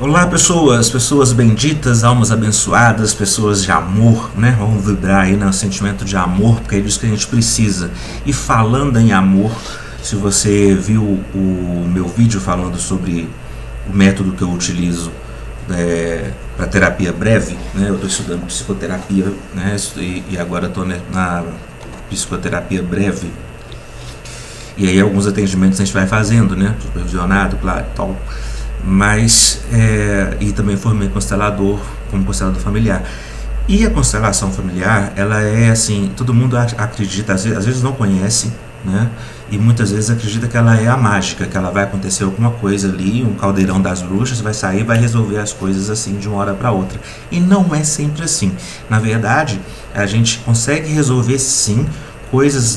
Olá pessoas benditas, almas abençoadas, pessoas de amor, né? Vamos vibrar aí no sentimento de amor, porque é disso que a gente precisa. E falando em amor, se você viu o meu vídeo falando sobre o método que eu utilizo para terapia breve, né? Eu estou estudando psicoterapia, né? E agora estou na psicoterapia breve. E aí alguns atendimentos a gente vai fazendo, né? Supervisionado, claro, tal. Mas e também formei constelador como constelador familiar. E a constelação familiar, ela é assim, todo mundo acredita, às vezes não conhece, né? E muitas vezes acredita que ela é a mágica, que ela vai acontecer alguma coisa ali, um caldeirão das bruxas vai sair, vai resolver as coisas assim de uma hora para outra. E não é sempre assim. Na verdade, a gente consegue resolver sim coisas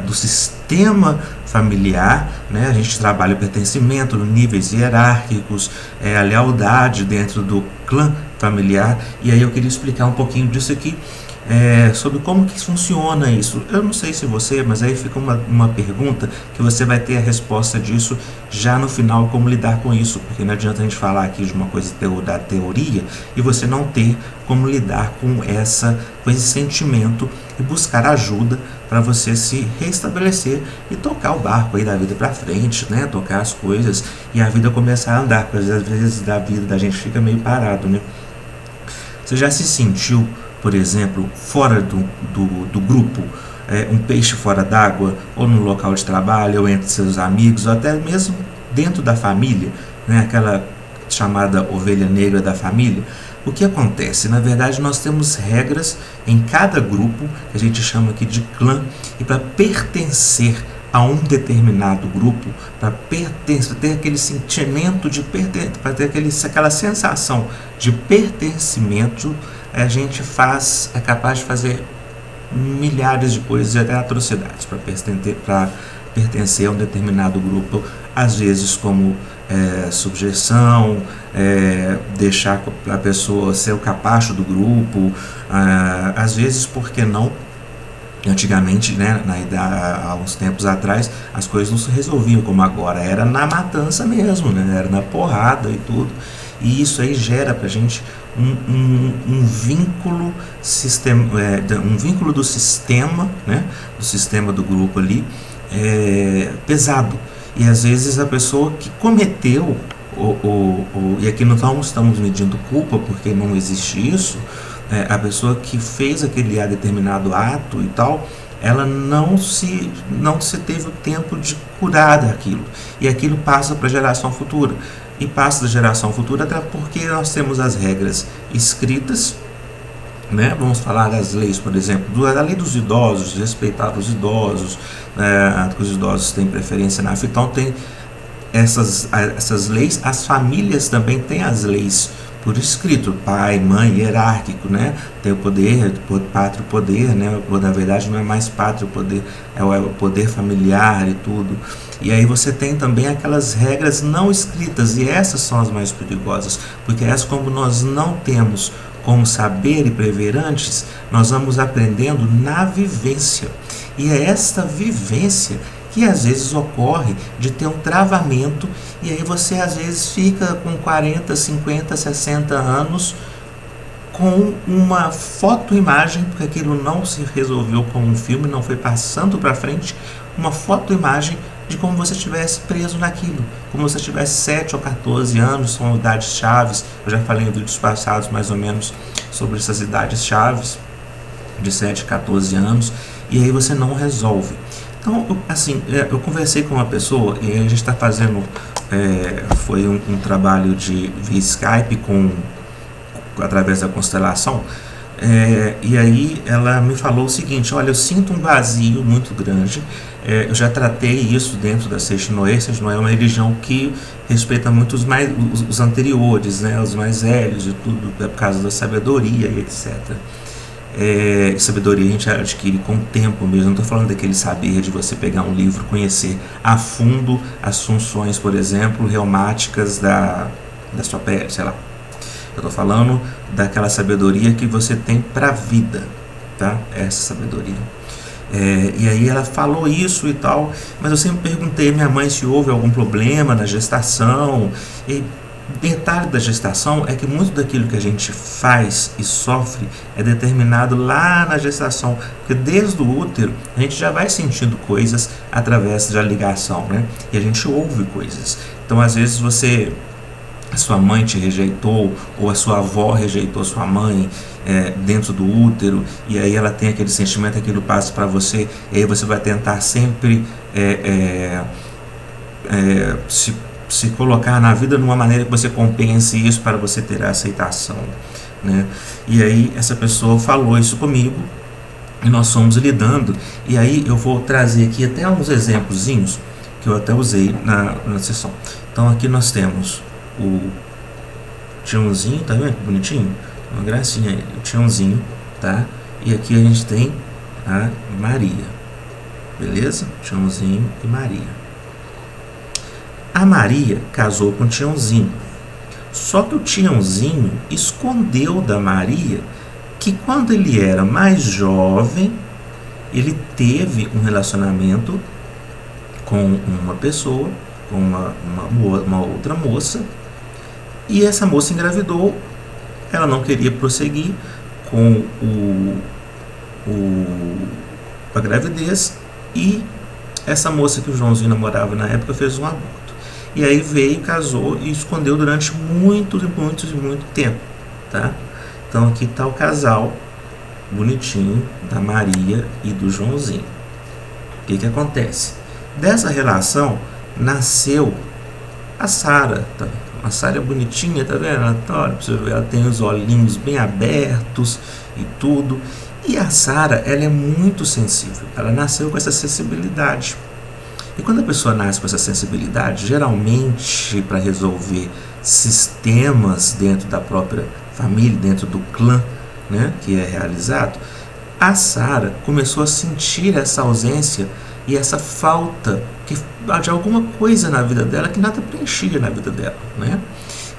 do sistema familiar, né? A gente trabalha o pertencimento, níveis hierárquicos, a lealdade dentro do clã familiar, e aí eu queria explicar um pouquinho disso aqui, sobre como que funciona isso. Eu não sei se você, mas aí fica uma pergunta que você vai ter a resposta disso já no final, como lidar com isso, porque não adianta a gente falar aqui de uma coisa da teoria e você não ter como lidar com esse sentimento e buscar ajuda para você se restabelecer e tocar o barco aí da vida para frente, né? Tocar as coisas e a vida começar a andar, porque às vezes da vida da gente fica meio parado, né? Você já se sentiu, por exemplo, fora do grupo, um peixe fora d'água, ou no local de trabalho, ou entre seus amigos, ou até mesmo dentro da família, né? Aquela chamada ovelha negra da família? O que acontece? Na verdade, nós temos regras em cada grupo, que a gente chama aqui de clã, e para pertencer a um determinado grupo, para ter aquele sentimento de pertencer, para ter aquela sensação de pertencimento, a gente é capaz de fazer milhares de coisas e até atrocidades para pertencer a um determinado grupo, às vezes como subjeção, deixar a pessoa ser o capacho do grupo, às vezes, por que não? Antigamente, né, há uns tempos atrás, as coisas não se resolviam como agora, era na matança mesmo, né, era na porrada e tudo, e isso aí gera pra gente um vínculo do sistema, né, do sistema do grupo ali, pesado. E às vezes a pessoa que cometeu, e aqui não estamos medindo culpa, porque não existe isso, a pessoa que fez aquele determinado ato e tal, ela não se teve o tempo de curar daquilo. E aquilo passa para a geração futura. E passa da geração futura até porque nós temos as regras escritas, né? Vamos falar das leis, por exemplo, da lei dos idosos, respeitar os idosos, que os idosos têm preferência na vida. Então tem essas leis. As famílias também têm as leis por escrito, pai, mãe, hierárquico, né? Tem o poder, pátrio poder, né? Na verdade não é mais pátrio poder, é o poder familiar e tudo. E aí você tem também aquelas regras não escritas, e essas são as mais perigosas, porque essas, como nós não temos como saber e prever antes, nós vamos aprendendo na vivência. E é esta vivência que às vezes ocorre de ter um travamento, e aí você às vezes fica com 40, 50, 60 anos com uma fotoimagem, porque aquilo não se resolveu como um filme, não foi passando para frente, uma fotoimagem de como você estivesse preso naquilo, como você tivesse 7 ou 14 anos, são idades chaves. Eu já falei em vídeos passados mais ou menos sobre essas idades chaves, de 7 a 14 anos, e aí você não resolve. Então, assim, eu conversei com uma pessoa e a gente está fazendo, foi um trabalho via Skype através da constelação, e aí ela me falou o seguinte: olha, eu sinto um vazio muito grande, eu já tratei isso dentro da Seixinoe. Seixinoe é uma religião que respeita muito os anteriores, né, os mais velhos e tudo, por causa da sabedoria e etc. Sabedoria a gente adquire com o tempo mesmo. Não estou falando daquele saber de você pegar um livro, conhecer a fundo as funções, por exemplo, reumáticas da sua pele, sei lá. Eu estou falando daquela sabedoria que você tem para a vida, tá? Essa sabedoria. E aí ela falou isso e tal, mas eu sempre perguntei à minha mãe se houve algum problema na gestação, e Detalhe da gestação é que muito daquilo que a gente faz e sofre é determinado lá na gestação, porque desde o útero a gente já vai sentindo coisas através da ligação, né? E a gente ouve coisas. Então, às vezes a sua mãe te rejeitou, ou a sua avó rejeitou sua mãe dentro do útero, e aí ela tem aquele sentimento, aquilo passa para você, e aí você vai tentar sempre se colocar na vida de uma maneira que você compense isso para você ter a aceitação, né? E aí essa pessoa falou isso comigo e nós fomos lidando, e aí eu vou trazer aqui até uns exemplozinhos que eu até usei na sessão. Então aqui nós temos o Tiãozinho, tá vendo? Bonitinho, uma gracinha ele, o Tiãozinho, tá? E aqui a gente tem a Maria, beleza? Tiãozinho e Maria. A Maria casou com o Tiãozinho, só que o Tiãozinho escondeu da Maria que quando ele era mais jovem, ele teve um relacionamento com uma pessoa, com uma outra moça, e essa moça engravidou. Ela não queria prosseguir com a gravidez, e essa moça que o Joãozinho namorava na época fez um aborto. E aí veio, casou e escondeu durante muito tempo, tá? Então aqui está o casal bonitinho da Maria e do Joãozinho. O que acontece? Dessa relação nasceu a Sara, tá? A Sara é bonitinha, tá vendo? Ela tem os olhinhos bem abertos e tudo. E a Sara, ela é muito sensível. Ela nasceu com essa sensibilidade. E quando a pessoa nasce com essa sensibilidade, geralmente para resolver sistemas dentro da própria família, dentro do clã, né, que é realizado, a Sara começou a sentir essa ausência e essa falta de alguma coisa na vida dela que nada preenchia na vida dela, né?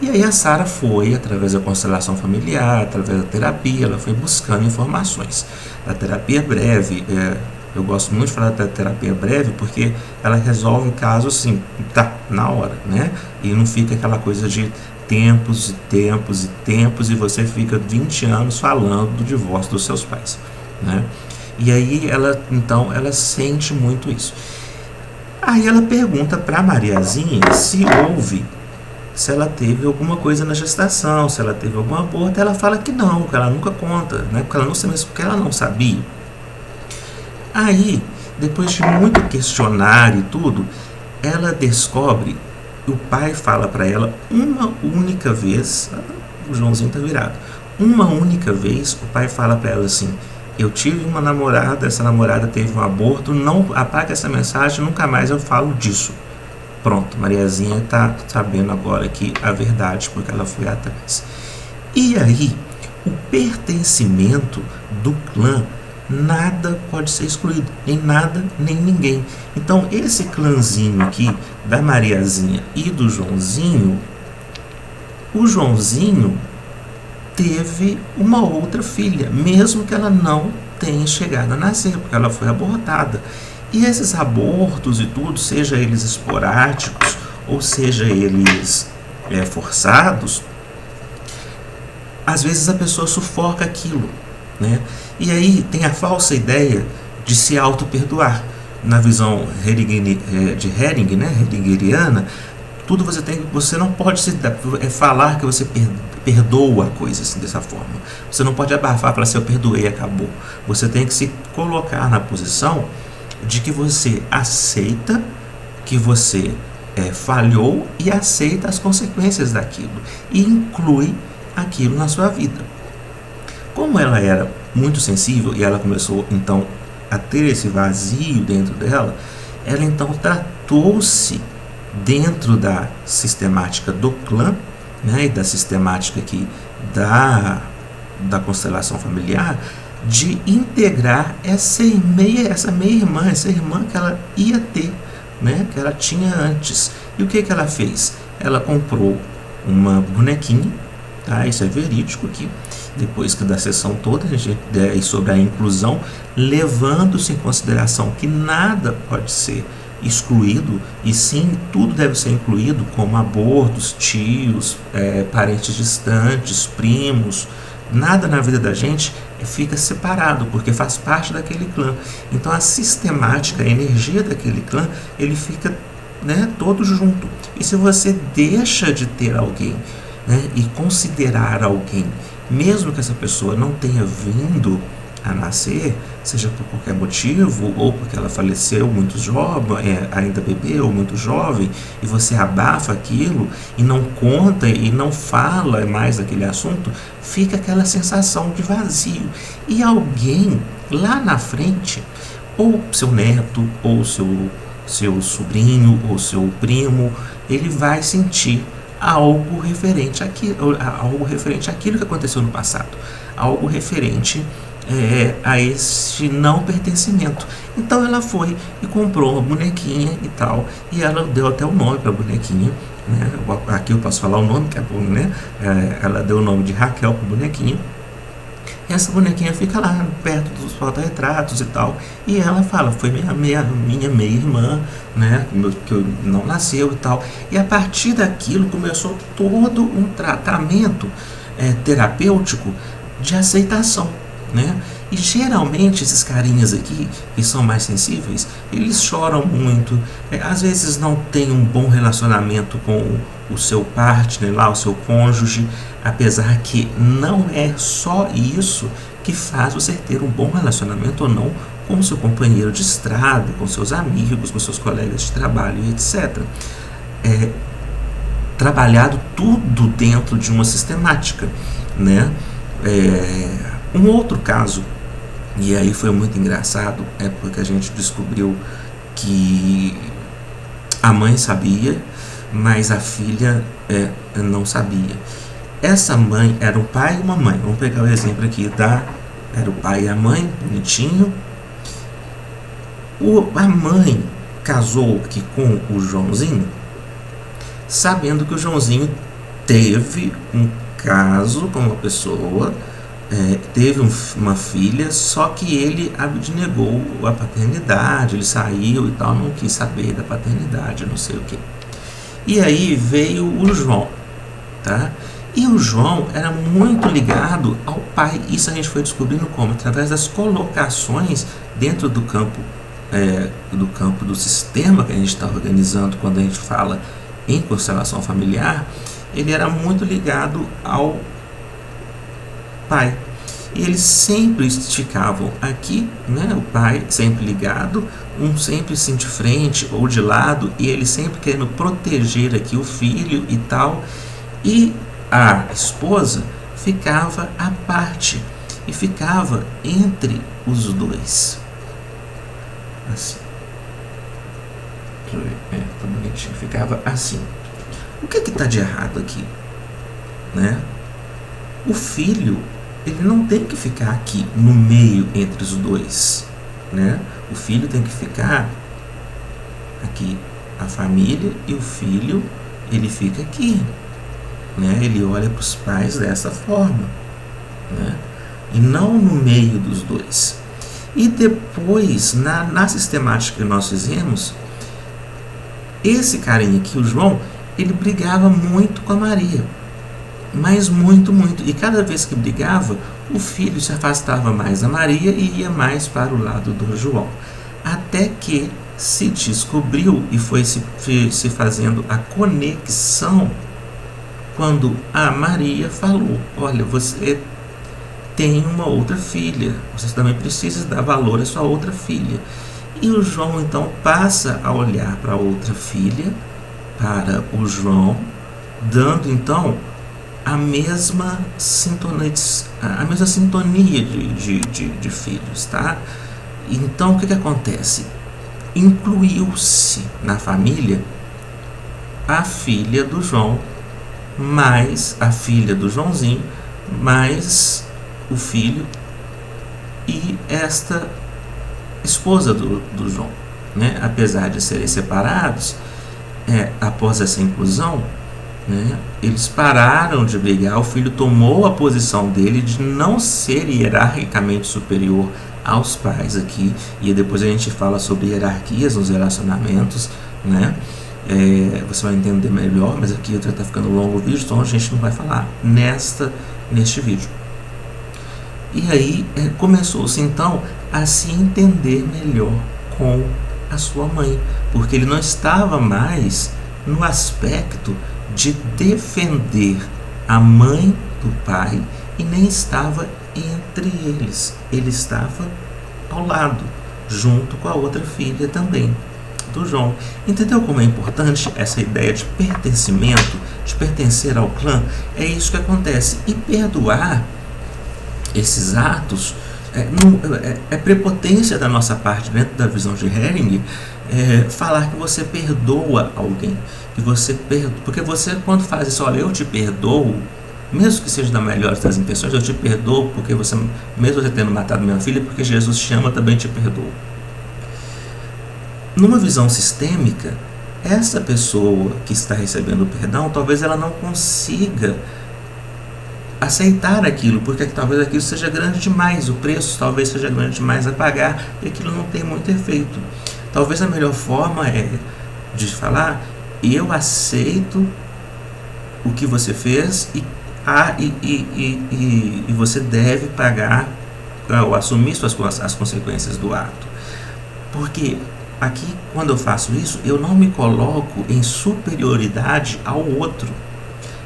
E aí a Sara foi, através da constelação familiar, através da terapia, ela foi buscando informações. A terapia breve, eu gosto muito de falar da terapia breve porque ela resolve um caso assim, tá, na hora, né? E não fica aquela coisa de tempos e tempos e tempos e você fica 20 anos falando do divórcio dos seus pais, né? E aí ela sente muito isso. Aí ela pergunta para Mariazinha se ela teve alguma coisa na gestação, se ela teve algum aborto. Ela fala que não, que ela nunca conta, né? Porque ela não sabia. Aí, depois de muito questionar e tudo, ela descobre, o pai fala para ela uma única vez, o Joãozinho tá virado, uma única vez o pai fala para ela assim: eu tive uma namorada, essa namorada teve um aborto, não apaga essa mensagem, nunca mais eu falo disso. Pronto, Mariazinha está sabendo agora aqui a verdade, porque ela foi atrás. E aí, o pertencimento do clã, nada pode ser excluído, nem nada, nem ninguém. Então, esse clãzinho aqui, da Mariazinha e do Joãozinho, o Joãozinho teve uma outra filha, mesmo que ela não tenha chegado a nascer, porque ela foi abortada. E esses abortos e tudo, seja eles esporádicos ou seja eles forçados, às vezes a pessoa sufoca aquilo, né? E aí tem a falsa ideia de se auto-perdoar. Na visão de Hering, né, heringeriana, tudo você não pode falar que você perdoa coisas assim, dessa forma. Você não pode abafar e falar assim, eu perdoei e acabou. Você tem que se colocar na posição de que você aceita que você falhou e aceita as consequências daquilo e inclui aquilo na sua vida. Como ela era muito sensível e ela começou então a ter esse vazio dentro dela, ela então tratou-se dentro da sistemática do clã, né, e da sistemática aqui da constelação familiar, de integrar essa meia-irmã, essa irmã que ela ia ter, né, que ela tinha antes. E o que ela fez? Ela comprou uma bonequinha, tá? Isso é verídico aqui. Depois que da sessão toda, a gente sobre a inclusão, levando-se em consideração que nada pode ser excluído, e sim tudo deve ser incluído, como abortos, tios, parentes distantes, primos. Nada na vida da gente fica separado, porque faz parte daquele clã. Então a sistemática, a energia daquele clã, ele fica, né, todo junto. E se você deixa de ter alguém, né, e considerar alguém, mesmo que essa pessoa não tenha vindo a nascer, seja por qualquer motivo, ou porque ela faleceu muito jovem, ainda bebê ou muito jovem, e você abafa aquilo e não conta e não fala mais daquele assunto, fica aquela sensação de vazio. E alguém lá na frente, ou seu neto, ou seu sobrinho, ou seu primo, ele vai sentir algo referente àquilo que aconteceu no passado, algo referente a esse não pertencimento. Então ela foi e comprou uma bonequinha e tal, e ela deu até o nome para a bonequinha, né? Aqui eu posso falar o nome, que é bom, né? Ela deu o nome de Raquel para a bonequinha, e essa bonequinha fica lá perto dos porta-retratos e tal, e ela fala, foi minha meia-irmã, né, que não nasceu e tal. E a partir daquilo começou todo um tratamento terapêutico de aceitação, né? E geralmente esses carinhas aqui, que são mais sensíveis, eles choram muito, às vezes não tem um bom relacionamento com o seu partner lá, o seu cônjuge, apesar que não é só isso que faz você ter um bom relacionamento ou não com o seu companheiro de estrada, com seus amigos, com seus colegas de trabalho, etc. Trabalhado tudo dentro de uma sistemática, né? Um outro caso, e aí foi muito engraçado, porque a gente descobriu que a mãe sabia, mas a filha não sabia. Essa mãe era um pai e uma mãe. Vamos pegar o exemplo aqui era o pai e a mãe, bonitinho. A mãe casou aqui com o Joãozinho, sabendo que o Joãozinho teve um caso com uma pessoa, teve uma filha, só que ele abnegou a paternidade, ele saiu e tal, não quis saber da paternidade, não sei o que. E aí veio o João, tá? E o João era muito ligado ao pai. Isso a gente foi descobrindo como? Através das colocações dentro do campo do sistema que a gente está organizando quando a gente fala em constelação familiar. Ele era muito ligado ao pai. E eles sempre ficavam aqui, né? O pai sempre ligado, um sempre assim de frente ou de lado, e ele sempre querendo proteger aqui o filho e tal. E a esposa ficava à parte e ficava entre os dois. Assim. Tá bonitinho. Ficava assim. O que está de errado aqui? Né? O filho, ele não tem que ficar aqui no meio entre os dois, né? O filho tem que ficar aqui, a família, e o filho, ele fica aqui, né? Ele olha para os pais dessa forma, né? E não no meio dos dois. E depois, na sistemática que nós fizemos, esse carinha aqui, o João, ele brigava muito com a Maria. Mas muito, muito. E cada vez que brigava, o filho se afastava mais da Maria e ia mais para o lado do João. Até que se descobriu e foi se fazendo a conexão quando a Maria falou: olha, você tem uma outra filha, você também precisa dar valor à sua outra filha. E o João então passa a olhar para a outra filha, para o João, dando então a mesma sintonia de filhos, tá? Então o que acontece? Incluiu-se na família a filha do João, mais a filha do Joãozinho, mais o filho e esta esposa do João, né? Apesar de serem separados, após essa inclusão, né, eles pararam de brigar. O filho tomou a posição dele de não ser hierarquicamente superior aos pais aqui, e depois a gente fala sobre hierarquias nos relacionamentos, né? Você vai entender melhor, mas aqui já está ficando longo o vídeo, então a gente não vai falar neste vídeo. E aí começou-se então a se entender melhor com a sua mãe, porque ele não estava mais no aspecto de defender a mãe do pai e nem estava entre eles, ele estava ao lado, junto com a outra filha também do João. Entendeu como é importante essa ideia de pertencimento, de pertencer ao clã? É isso que acontece. E perdoar esses atos é prepotência da nossa parte, dentro da visão de Hering, falar que você perdoa alguém, que você porque você, quando faz isso, olha, eu te perdoo, mesmo que seja da melhor das intenções, eu te perdoo porque você, mesmo você tendo matado minha filha, porque Jesus te ama, também te perdoo. Numa visão sistêmica, essa pessoa que está recebendo o perdão, talvez ela não consiga aceitar aquilo, porque talvez aquilo seja grande demais, o preço talvez seja grande demais a pagar, e aquilo não tem muito efeito. Talvez a melhor forma é de falar: eu aceito o que você fez e você deve pagar ou assumir as consequências do ato. Porque aqui, quando eu faço isso, eu não me coloco em superioridade ao outro.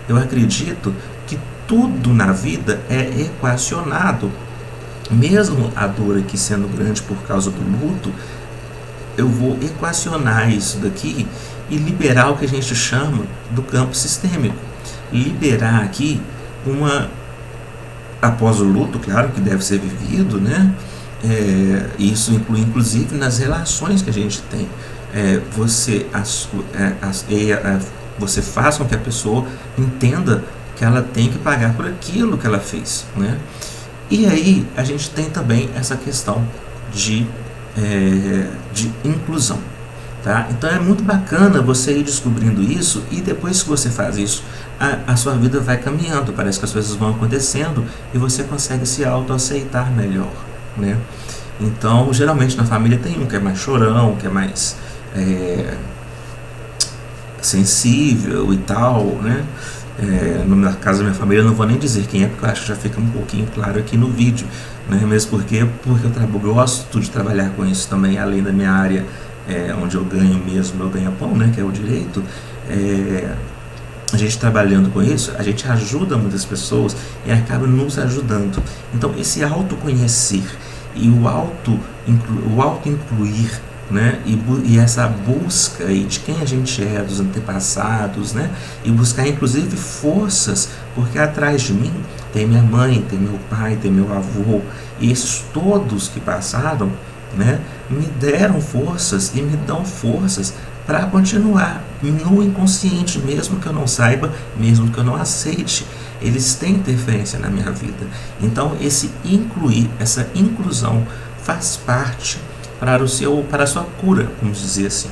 Eu acredito que tudo na vida é equacionado. Mesmo a dor aqui sendo grande por causa do luto, eu vou equacionar isso daqui e liberar o que a gente chama do campo sistêmico. Liberar aqui após o luto, claro que deve ser vivido, né? Isso inclui inclusive nas relações que a gente tem. Você faz com que a pessoa entenda que ela tem que pagar por aquilo que ela fez, né? E aí a gente tem também essa questão de inclusão, tá? Então é muito bacana você ir descobrindo isso, e depois que você faz isso, a sua vida vai caminhando, parece que as coisas vão acontecendo e você consegue se autoaceitar melhor, né? Então, geralmente na família tem um que é mais chorão, que é mais sensível e tal, né? No caso da minha família, eu não vou nem dizer quem é, porque eu acho que já fica um pouquinho claro aqui no vídeo, né? Mesmo porque eu gosto de trabalhar com isso também, além da minha área onde eu ganho mesmo meu ganha-pão, né? Que é o direito. A gente trabalhando com isso, a gente ajuda muitas pessoas e acaba nos ajudando. Então, esse autoconhecer e o auto-incluir, né? E essa busca aí de quem a gente é, dos antepassados, né? E buscar inclusive forças, porque atrás de mim tem minha mãe, tem meu pai, tem meu avô, e esses todos que passaram, né, me deram forças e me dão forças para continuar no inconsciente, mesmo que eu não saiba, mesmo que eu não aceite. Eles têm interferência na minha vida. Então, essa inclusão faz parte para a sua cura, vamos dizer assim.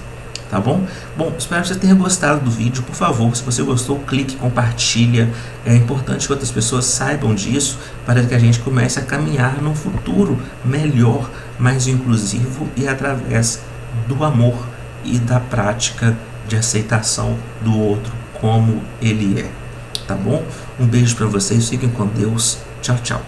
Tá bom? Bom, espero que você tenha gostado do vídeo. Por favor, se você gostou, clique, compartilha. É importante que outras pessoas saibam disso, para que a gente comece a caminhar num futuro melhor, mais inclusivo e através do amor e da prática de aceitação do outro como ele é. Tá bom? Um beijo para vocês, fiquem com Deus. Tchau, tchau.